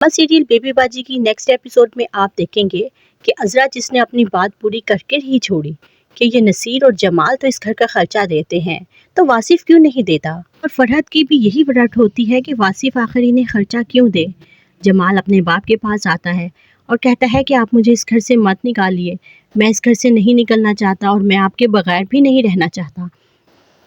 बस serial baby बाजी की नेक्स्ट एपिसोड में आप देखेंगे कि अज़रा जिसने अपनी बात पूरी करके ही छोड़ी कि ये नसीर और जमाल तो इस घर का खर्चा देते हैं, तो वासिफ क्यों नहीं देता। और फरहत की भी यही रट होती है कि वासिफ आखिर इन्हें खर्चा क्यों दे। जमाल अपने बाप के पास आता है और कहता है कि आप मुझे इस घर से मत निकालिए, मैं इस घर से नहीं निकलना चाहता और मैं आपके बगैर भी नहीं रहना चाहता।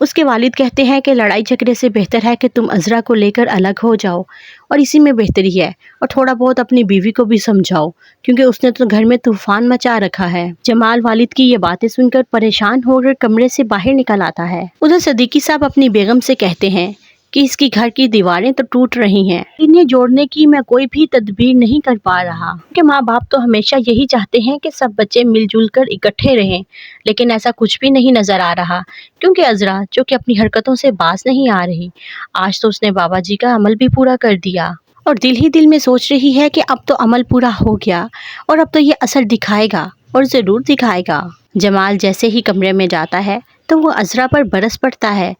उसके वालिद कहते हैं कि लड़ाई झगड़े से बेहतर है कि तुम अज़रा को लेकर अलग हो जाओ, और इसी में बेहतरी है। और थोड़ा बहुत अपनी बीवी को भी समझाओ, क्योंकि उसने तो घर में तूफान मचा रखा है। जमाल वालिद की ये बातें सुनकर परेशान होकर कमरे से बाहर निकल आता है। उधर सदीकी साहब अपनी बेगम से कहते हैं कि इसकी घर की दीवारें तो टूट रही हैं, इन्हें जोड़ने की मैं कोई भी तदबीर नहीं कर पा रहा। कि माँ बाप तो हमेशा यही चाहते हैं कि सब बच्चे मिलजुल कर इकट्ठे रहें, लेकिन ऐसा कुछ भी नहीं नजर आ रहा, क्योंकि अज़रा जो कि अपनी हरकतों से बाज नहीं आ रही, आज तो उसने बाबा जी का अमल भी पूरा कर दिया और दिल ही दिल में सोच रही है कि अब तो अमल पूरा हो गया और अब तो ये असर दिखाएगा और ज़रूर दिखाएगा। जमाल जैसे ही कमरे में जाता है तो वो अज़रा पर बरस पड़ता है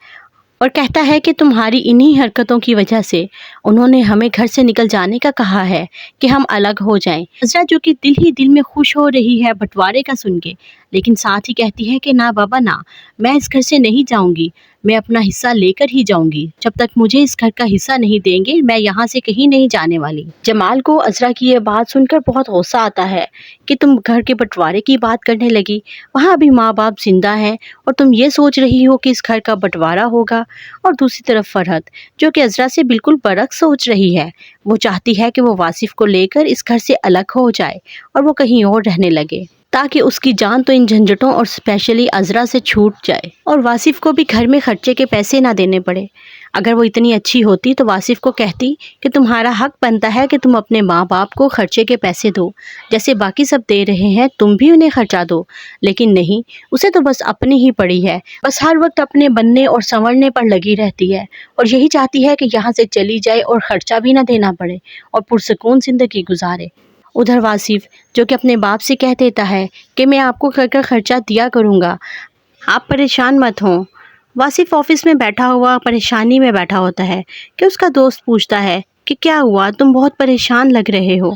और कहता है कि तुम्हारी इन्हीं हरकतों की वजह से उन्होंने हमें घर से निकल जाने का कहा है कि हम अलग हो जाएं। अज़रा जो कि दिल ही दिल में खुश हो रही है बंटवारे का सुन के, लेकिन साथ ही कहती है कि ना बाबा ना, मैं इस घर से नहीं जाऊंगी, मैं अपना हिस्सा लेकर ही जाऊंगी। जब तक मुझे इस घर का हिस्सा नहीं देंगे मैं यहाँ से कहीं नहीं जाने वाली। जमाल को अज़रा की ये बात सुनकर बहुत गुस्सा आता है कि तुम घर के बंटवारे की बात करने लगी, वहाँ अभी माँ बाप जिंदा हैं और तुम ये सोच रही हो कि इस घर का बंटवारा होगा। और दूसरी तरफ फरहत जो कि अज़रा से बिल्कुल बरक्स सोच रही है, वो चाहती है कि वो वासिफ को लेकर इस घर से अलग हो जाए और वो कहीं और रहने लगे, ताकि उसकी जान तो इन झंझटों और स्पेशली अज़रा से छूट जाए और वासिफ को भी घर में खर्चे के पैसे ना देने पड़े। अगर वो इतनी अच्छी होती तो वासिफ को कहती कि तुम्हारा हक बनता है कि तुम अपने माँ बाप को खर्चे के पैसे दो, जैसे बाकी सब दे रहे हैं तुम भी उन्हें खर्चा दो। लेकिन नहीं, उसे तो बस अपनी ही पड़ी है, बस हर वक्त अपने बनने और संवरने पर लगी रहती है और यही चाहती है कि यहाँ से चली जाए और खर्चा भी ना देना पड़े और पुरसकून ज़िंदगी गुजारे। उधर वासिफ जो कि अपने बाप से कह देता है कि मैं आपको घर का खर्चा दिया करूँगा, आप परेशान मत हों। वासिफ ऑफिस में बैठा हुआ परेशानी में बैठा होता है कि उसका दोस्त पूछता है कि क्या हुआ, तुम बहुत परेशान लग रहे हो।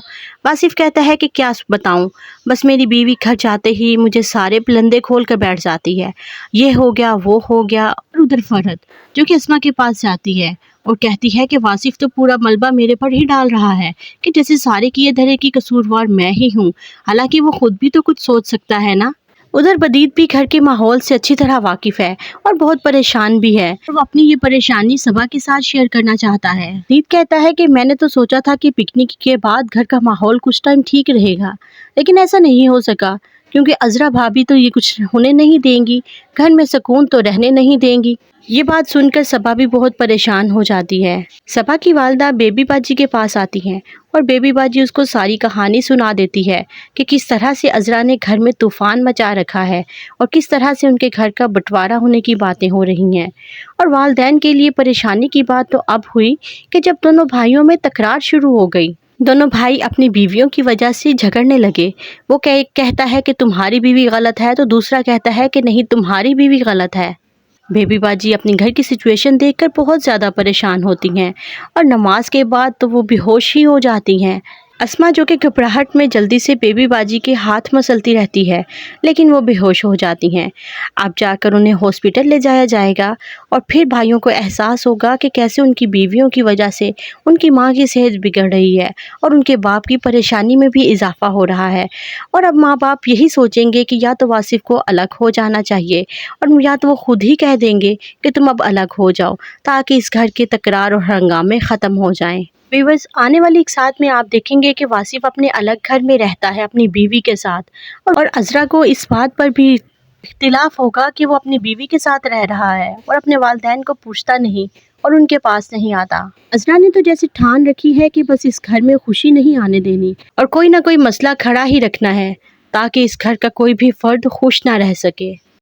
वासिफ कहता है कि क्या बताऊं, बस मेरी बीवी घर जाते ही मुझे सारे पलंदे खोल कर बैठ जाती है, ये हो गया वो हो गया। और उधर फरहत जो कि अस्मा के पास जाती है और कहती है कि वासिफ तो पूरा मलबा मेरे पर ही डाल रहा है कि जैसे सारे किए धरे की कसूरवार मैं ही हूँ, हालांकि वो खुद भी तो कुछ सोच सकता है ना। उधर बदीत भी घर के माहौल से अच्छी तरह वाकिफ है और बहुत परेशान भी है, और वो अपनी ये परेशानी सबा के साथ शेयर करना चाहता है। बदीत कहता है कि मैंने तो सोचा था कि पिकनिक के बाद घर का माहौल कुछ टाइम ठीक रहेगा, लेकिन ऐसा नहीं हो सका, क्योंकि अज़रा भाभी तो ये कुछ होने नहीं देंगी, घर में सुकून तो रहने नहीं देंगी। ये बात सुनकर सबा भी बहुत परेशान हो जाती है। सबा की वालदा बेबी बाजी के पास आती हैं और बेबी बाजी उसको सारी कहानी सुना देती है कि किस तरह से अज़रा ने घर में तूफान मचा रखा है और किस तरह से उनके घर का बंटवारा होने की बातें हो रही हैं। और वालदैन के लिए परेशानी की बात तो अब हुई कि जब दोनों भाइयों में तकरार शुरू हो गई। दोनों भाई अपनी बीवियों की वजह से झगड़ने लगे। वो कहता है कि तुम्हारी बीवी गलत है, तो दूसरा कहता है कि नहीं तुम्हारी बीवी गलत है। बेबी बाजी अपनी घर की सिचुएशन देखकर बहुत ज़्यादा परेशान होती हैं और नमाज के बाद तो वो बेहोश ही हो जाती हैं। अस्मा जो कि घबराहट में जल्दी से बेबी बाजी के हाथ मसलती रहती है, लेकिन वो बेहोश हो जाती हैं। अब जाकर उन्हें हॉस्पिटल ले जाया जाएगा और फिर भाइयों को एहसास होगा कि कैसे उनकी बीवियों की वजह से उनकी माँ की सेहत बिगड़ रही है और उनके बाप की परेशानी में भी इजाफा हो रहा है। और अब माँ बाप यही सोचेंगे कि या तो वासिफ को अलग हो जाना चाहिए और या तो वो खुद ही कह देंगे कि तुम अब अलग हो जाओ, ताकि इस घर के तकरार और हंगामे ख़त्म हो जाएं। व्यूअर्स, आने वाली एक साथ में आप देखेंगे कि वासिफ अपने अलग घर में रहता है अपनी बीवी के साथ, और अज़रा को इस बात पर भी इख्तिलाफ होगा कि वो अपनी बीवी के साथ रह रहा है और अपने वालिदैन को पूछता नहीं और उनके पास नहीं आता। अज़रा ने तो जैसे ठान रखी है कि बस इस घर में खुशी नहीं आने देनी और कोई ना कोई मसला खड़ा ही रखना है, ताकि इस घर का कोई भी फर्द खुश ना रह सके।